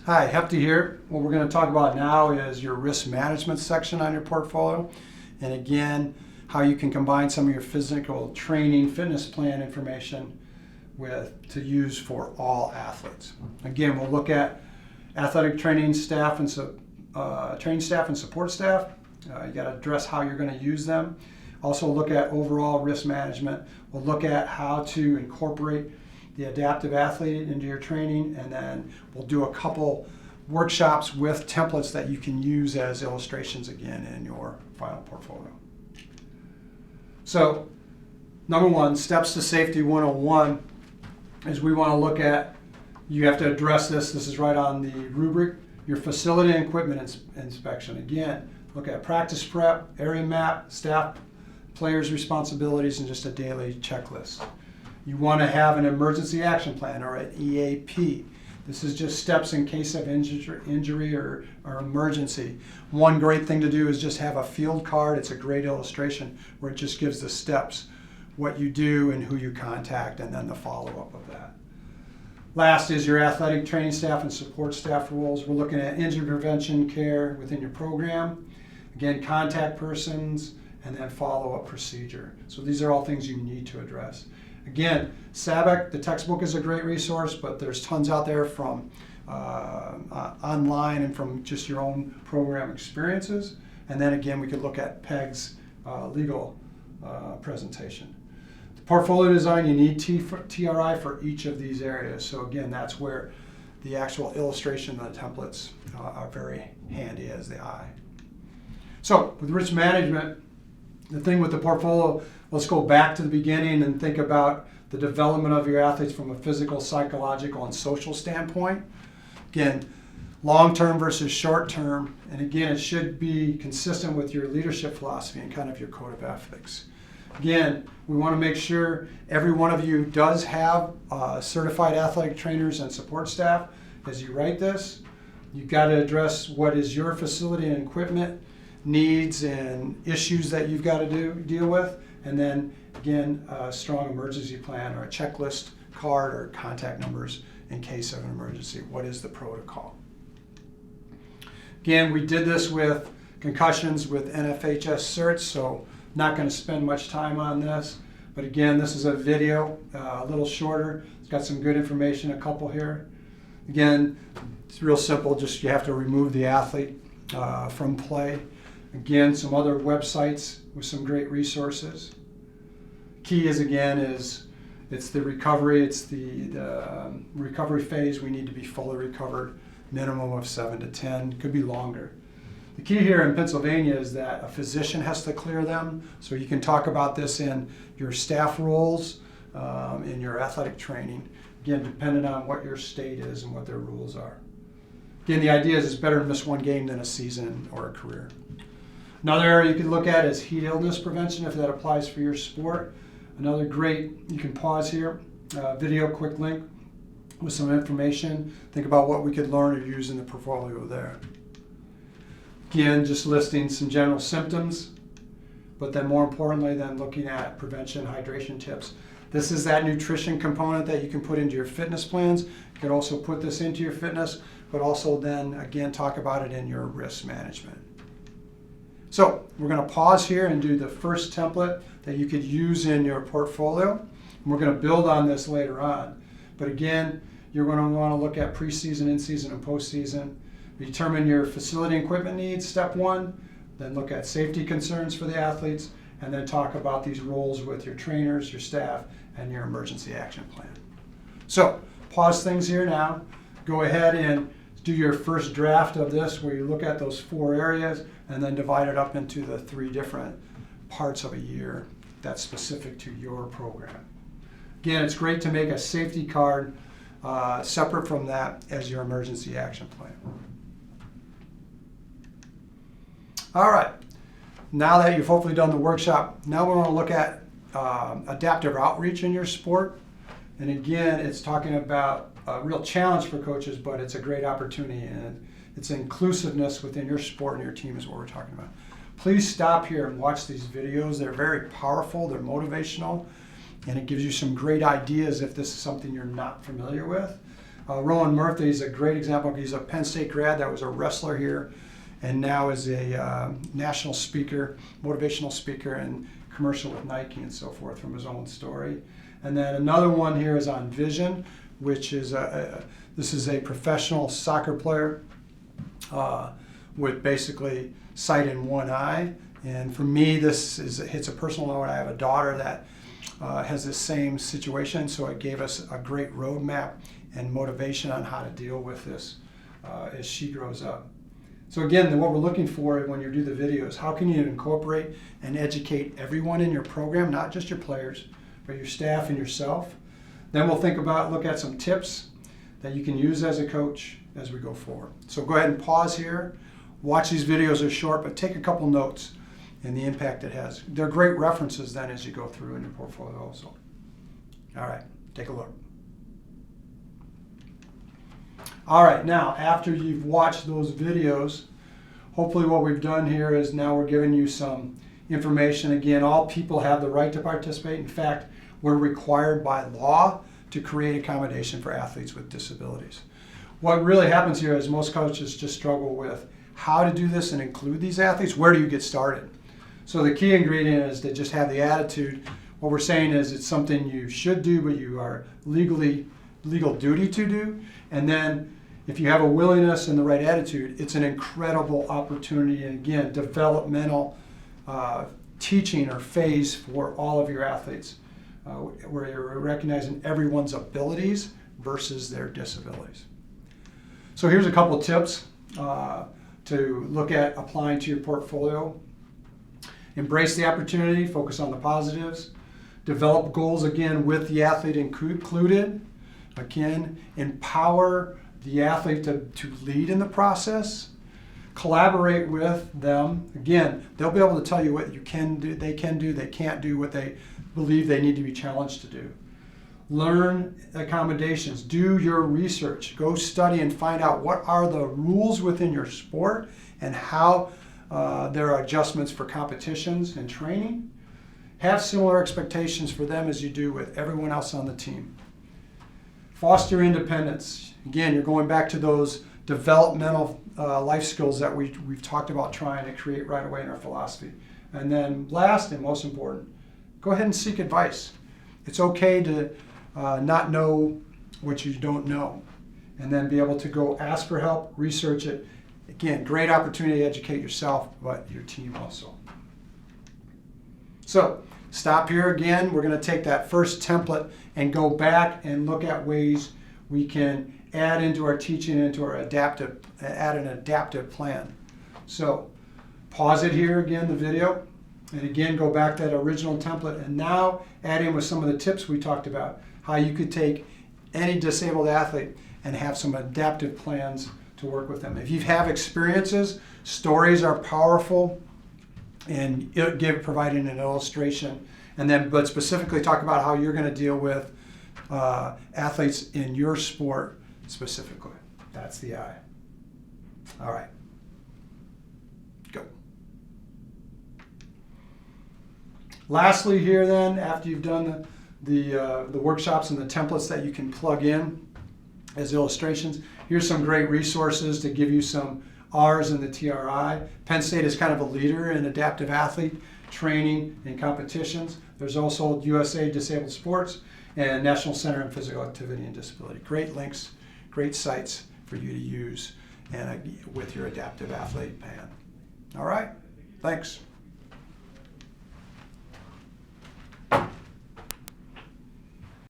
Hi, Hefty here. What we're going to talk about now is your risk management section on your portfolio. And again, how you can combine some of your physical training, fitness plan information to use for all athletes. Again, we'll look at athletic training staff and support staff. You got to address how you're going to use them. Also look at overall risk management. We'll look at how to incorporate the adaptive athlete into your training, and then we'll do a couple workshops with templates that you can use as illustrations again in your final portfolio. So, number one, steps to safety 101 is we want to look at, you have to address this is right on the rubric, your facility and equipment inspection. Again, look at practice prep, area map, staff, players' responsibilities, and just a daily checklist. You want to have an emergency action plan, or an EAP. This is just steps in case of injury or emergency. One great thing to do is just have a field card. It's a great illustration where it just gives the steps, what you do and who you contact, and then the follow-up of that. Last is your athletic training staff and support staff roles. We're looking at injury prevention care within your program. Again, contact persons, and then follow-up procedure. So these are all things you need to address. Again, SABIC, the textbook is a great resource, but there's tons out there from online and from just your own program experiences. And then again, we could look at PEG's legal presentation. The portfolio design, you need TRI for each of these areas. So again, that's where the actual illustration and the templates are very handy as the eye. So with risk management, the thing with the portfolio, let's go back to the beginning and think about the development of your athletes from a physical, psychological, and social standpoint. Again, long-term versus short-term. And again, it should be consistent with your leadership philosophy and kind of your code of ethics. Again, we want to make sure every one of you does have certified athletic trainers and support staff. As you write this, you've got to address what is your facility and equipment needs and issues that you've got to deal with, and then again a strong emergency plan or a checklist card or contact numbers in case of an emergency. What is the protocol? Again, we did this with concussions with NFHS certs, so not going to spend much time on this, but again, this is a video, a little shorter. It's got some good information, a couple here. Again, it's real simple, just you have to remove the athlete from play. Again, some other websites with some great resources. Key is, again, it's the recovery. It's the recovery phase. We need to be fully recovered, minimum of 7 to 10, could be longer. The key here in Pennsylvania is that a physician has to clear them. So you can talk about this in your staff roles, in your athletic training. Again, depending on what your state is and what their rules are. Again, the idea is it's better to miss one game than a season or a career. Another area you can look at is heat illness prevention, if that applies for your sport. Another great, you can pause here, video quick link with some information. Think about what we could learn or use in the portfolio there. Again, just listing some general symptoms, but then more importantly, then looking at prevention, hydration tips. This is that nutrition component that you can put into your fitness plans. You can also put this into your fitness, but also then again talk about it in your risk management. So we're going to pause here and do the first template that you could use in your portfolio. And we're going to build on this later on. But again, you're going to want to look at preseason, in-season, and postseason. Determine your facility and equipment needs, step one. Then look at safety concerns for the athletes. And then talk about these roles with your trainers, your staff, and your emergency action plan. So pause things here now. Go ahead and do your first draft of this where you look at those 4 areas and then divide it up into the 3 different parts of a year that's specific to your program. Again, it's great to make a safety card separate from that as your emergency action plan. All right, now that you've hopefully done the workshop, now we want to look at adaptive outreach in your sport. And again, it's talking about a real challenge for coaches, but it's a great opportunity, and it's inclusiveness within your sport and your team is what we're talking about. Please stop here and watch these videos. They're very powerful, they're motivational, and it gives you some great ideas if this is something you're not familiar with. Rowan Murphy is a great example. He's a Penn State grad that was a wrestler here and now is a national speaker, motivational speaker, and commercial with Nike and so forth from his own story. And then another one here is on vision, which is this is a professional soccer player with basically sight in one eye. And for me, this hits a personal note. I have a daughter that has the same situation, so it gave us a great roadmap and motivation on how to deal with this as she grows up. So again, what we're looking for when you do the videos, how can you incorporate and educate everyone in your program, not just your players, but your staff and yourself. Then we'll look at some tips that you can use as a coach as we go forward. So go ahead and pause here. Watch these videos, they're short, but take a couple notes and the impact it has. They're great references then as you go through in your portfolio also. All right, take a look. All right, now after you've watched those videos, hopefully what we've done here is now we're giving you some information. Again, all people have the right to participate. In fact, we're required by law to create accommodation for athletes with disabilities. What really happens here is most coaches just struggle with how to do this and include these athletes. Where do you get started? So the key ingredient is to just have the attitude. What we're saying is it's something you should do, but you are legal duty to do. And then if you have a willingness and the right attitude, it's an incredible opportunity and again, developmental teaching or phase for all of your athletes, where you're recognizing everyone's abilities versus their disabilities. So here's a couple of tips to look at applying to your portfolio. Embrace the opportunity, focus on the positives. Develop goals again with the athlete included. Again, empower the athlete to lead in the process. Collaborate with them. Again, they'll be able to tell you what you can do, they can't do what they believe they need to be challenged to do. Learn accommodations. Do your research. Go study and find out what are the rules within your sport and how there are adjustments for competitions and training. Have similar expectations for them as you do with everyone else on the team. Foster independence. Again, you're going back to those developmental life skills that we've talked about trying to create right away in our philosophy. And then last and most important, go ahead and seek advice. It's okay to not know what you don't know, and then be able to go ask for help, research it. Again, great opportunity to educate yourself, but your team also. So stop here again. We're going to take that first template and go back and look at ways we can add into our teaching, into our add an adaptive plan. So pause it here again, the video, and again go back to that original template and now add in with some of the tips we talked about, how you could take any disabled athlete and have some adaptive plans to work with them. If you have experiences, stories are powerful, and providing an illustration, and then but specifically talk about how you're going to deal with athletes in your sport specifically. That's the I. All right. Go. Lastly here then, after you've done the workshops and the templates that you can plug in as illustrations, here's some great resources to give you some R's in the TRI. Penn State is kind of a leader in adaptive athlete training and competitions. There's also USA Disabled Sports and National Center on Physical Activity and Disability. Great links, great sites for you to use and with your adaptive athlete plan. All right, thanks.